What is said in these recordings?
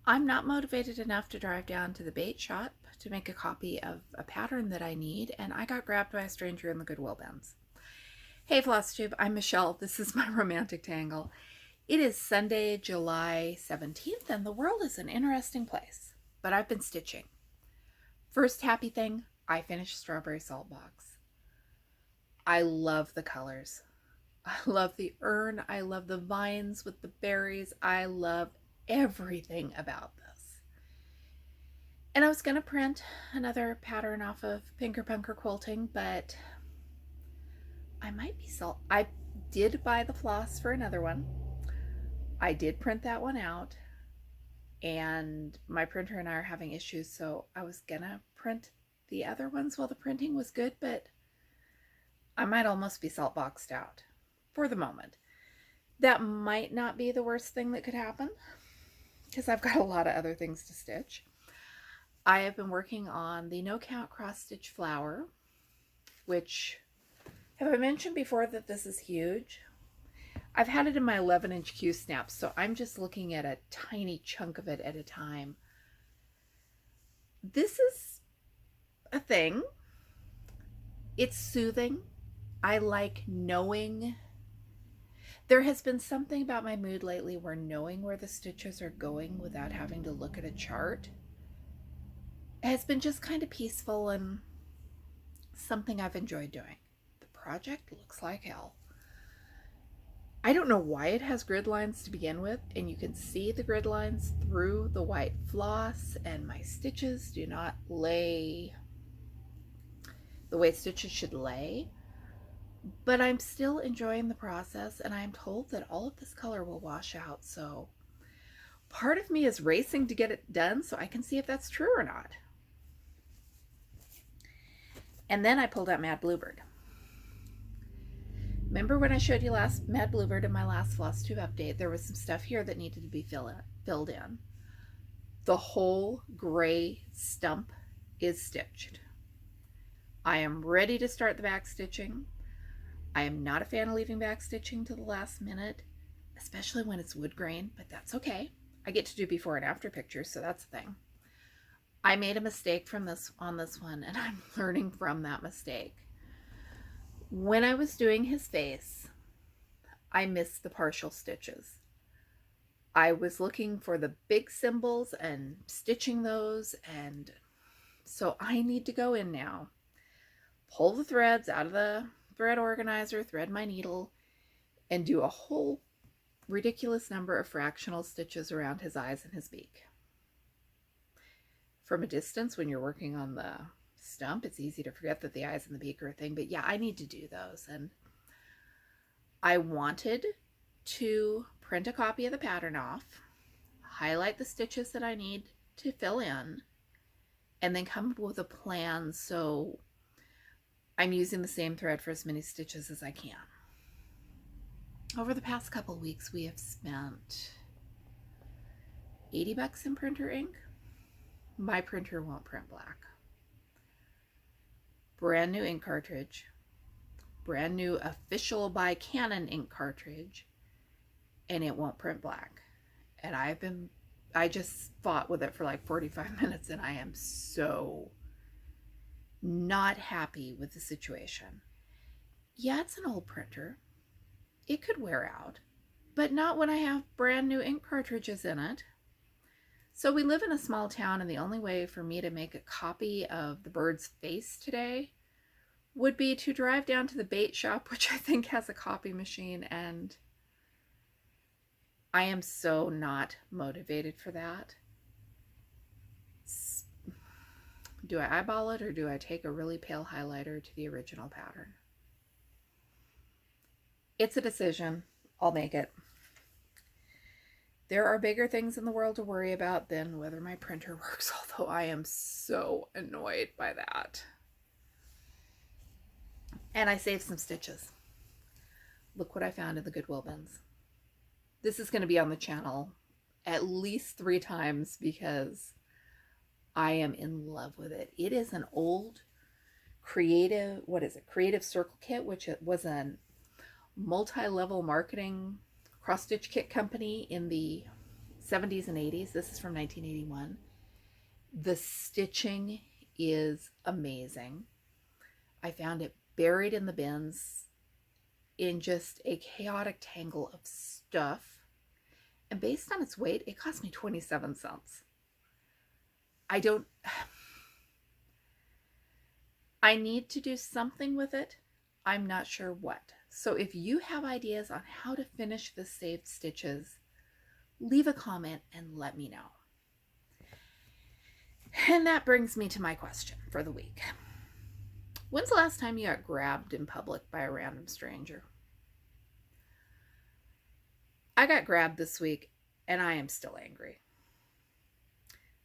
I'm not motivated enough to drive down to the bait shop to make a copy of a pattern that I need, and I got grabbed by a stranger in the Goodwill bins. Hey Flosstube, I'm Michelle. This is my romantic tangle. It is Sunday, July 17th, and the world is an interesting place, but I've been stitching. First happy thing, I finished Strawberry Saltbox. I love the colors. I love the urn. I love the vines with the berries. I love everything about this. And I was going to print another pattern off of Pinker Punker Quilting, but I might be I did buy the floss for another one. I did print that one out, and my printer and I are having issues, so I was going to print the other ones while the printing was good, but I might almost be saltboxed out for the moment. That might not be the worst thing that could happen because I've got a lot of other things to stitch. I have been working on the no count cross stitch flower, which, have I mentioned before that this is huge? I've had it in my 11-inch Q snaps, so I'm just looking at a tiny chunk of it at a time. This is a thing. It's soothing. I like knowing. There has been something about my mood lately where knowing where the stitches are going without having to look at a chart has been just kind of peaceful and something I've enjoyed doing. The project looks like hell. I don't know why it has grid lines to begin with, and you can see the grid lines through the white floss, and my stitches do not lay the way stitches should lay, but I'm still enjoying the process, and I'm told that all of this color will wash out, so part of me is racing to get it done so I can see if that's true or not. And then I pulled out Mad Bluebird. Remember when I showed you last Mad Bluebird in my last Flosstube update? There was some stuff here that needed to be filled in. The whole gray stump is stitched. I am ready to start the back stitching. I am not a fan of leaving back stitching to the last minute, especially when it's wood grain, but that's okay. I get to do before and after pictures, so that's the thing. I made a mistake on this one, and I'm learning from that mistake. When I was doing his face, I missed the partial stitches. I was looking for the big symbols and stitching those, and so I need to go in now, pull the threads out of the thread organizer, thread my needle, and do a whole ridiculous number of fractional stitches around his eyes and his beak. From a distance, when you're working on the stump, it's easy to forget that the eyes and the beak are a thing, but yeah, I need to do those. And I wanted to print a copy of the pattern off, highlight the stitches that I need to fill in, and then come up with a plan so I'm using the same thread for as many stitches as I can. Over the past couple weeks, we have spent $80 in printer ink. My printer won't print black. Brand new ink cartridge, brand new official by Canon ink cartridge, and it won't print black. And I just fought with it for like 45 minutes, and I am so not happy with the situation. Yeah, it's an old printer. It could wear out, but not when I have brand new ink cartridges in it. So we live in a small town, and the only way for me to make a copy of the bird's face today would be to drive down to the bait shop, which I think has a copy machine, and I am so not motivated for that. Do I eyeball it, or do I take a really pale highlighter to the original pattern? It's a decision. I'll make it. There are bigger things in the world to worry about than whether my printer works, although I am so annoyed by that. And I saved some stitches. Look what I found in the Goodwill bins. This is going to be on the channel at least 3 times because I am in love with it. It is an old creative, Creative Circle kit, which it was a multi-level marketing cross-stitch kit company in the 70s and 80s. This is from 1981. The stitching is amazing. I found it buried in the bins in just a chaotic tangle of stuff. And based on its weight, it cost me 27 cents. I need to do something with it. I'm not sure what. So if you have ideas on how to finish the saved stitches, leave a comment and let me know. And that brings me to my question for the week. When's the last time you got grabbed in public by a random stranger? I got grabbed this week and I am still angry.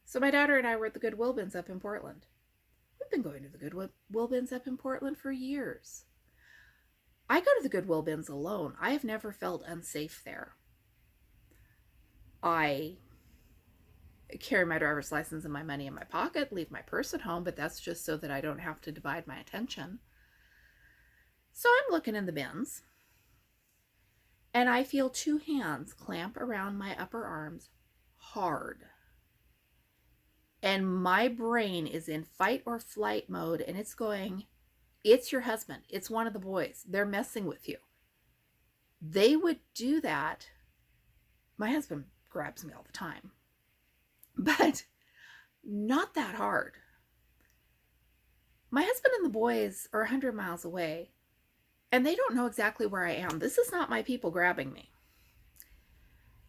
So my daughter and I were at the Goodwill bins up in Portland. We've been going to the Goodwill bins up in Portland for years. I go to the Goodwill bins alone. I have never felt unsafe there. I carry my driver's license and my money in my pocket, leave my purse at home, but that's just so that I don't have to divide my attention. So I'm looking in the bins, and I feel two hands clamp around my upper arms hard. And my brain is in fight or flight mode, and it's going, it's your husband. It's one of the boys. They're messing with you. They would do that. My husband grabs me all the time, but not that hard. My husband and the boys are 100 miles away, and they don't know exactly where I am. This is not my people grabbing me.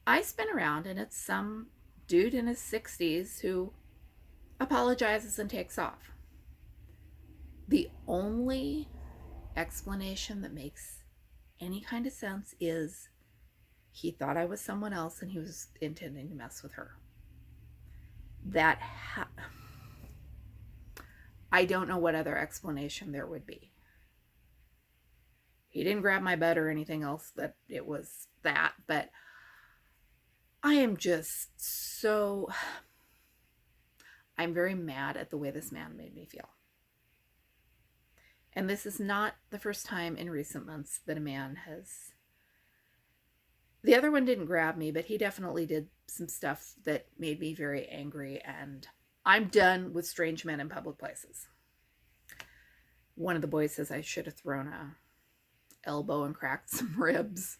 I spin around, and it's some dude in his 60s who apologizes and takes off. The only explanation that makes any kind of sense is he thought I was someone else and he was intending to mess with her. I don't know what other explanation there would be. He didn't grab my butt or anything else, that it was that, but I am just so... I'm very mad at the way this man made me feel. And this is not the first time in recent months that a man has... The other one didn't grab me, but he definitely did some stuff that made me very angry, and I'm done with strange men in public places. One of the boys says I should have thrown a elbow and cracked some ribs.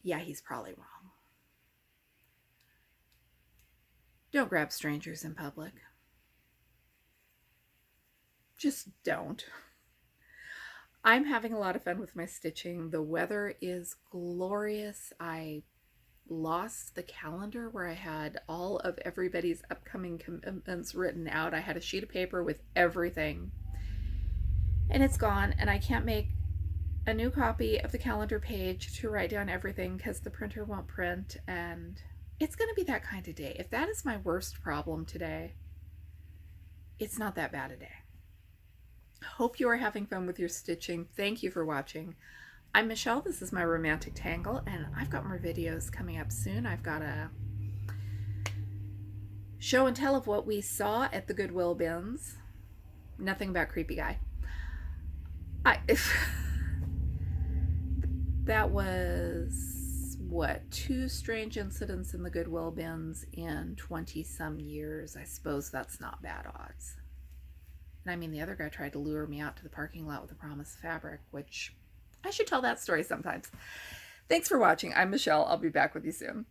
Yeah, he's probably wrong. Don't grab strangers in public. Just don't. I'm having a lot of fun with my stitching. The weather is glorious. I lost the calendar where I had all of everybody's upcoming commitments written out. I had a sheet of paper with everything, and it's gone, and I can't make a new copy of the calendar page to write down everything because the printer won't print, and it's going to be that kind of day. If that is my worst problem today, it's not that bad a day. Hope you are having fun with your stitching. Thank you for watching. I'm Michelle. This is my Romantic Tangle, and I've got more videos coming up soon. I've got a show and tell of what we saw at the Goodwill bins. Nothing about creepy guy. That was, what, 2 strange incidents in the Goodwill bins in 20-some years. I suppose that's not bad odds. And I mean, the other guy tried to lure me out to the parking lot with a promise of fabric, which I should tell that story sometimes. Thanks for watching. I'm Michelle. I'll be back with you soon.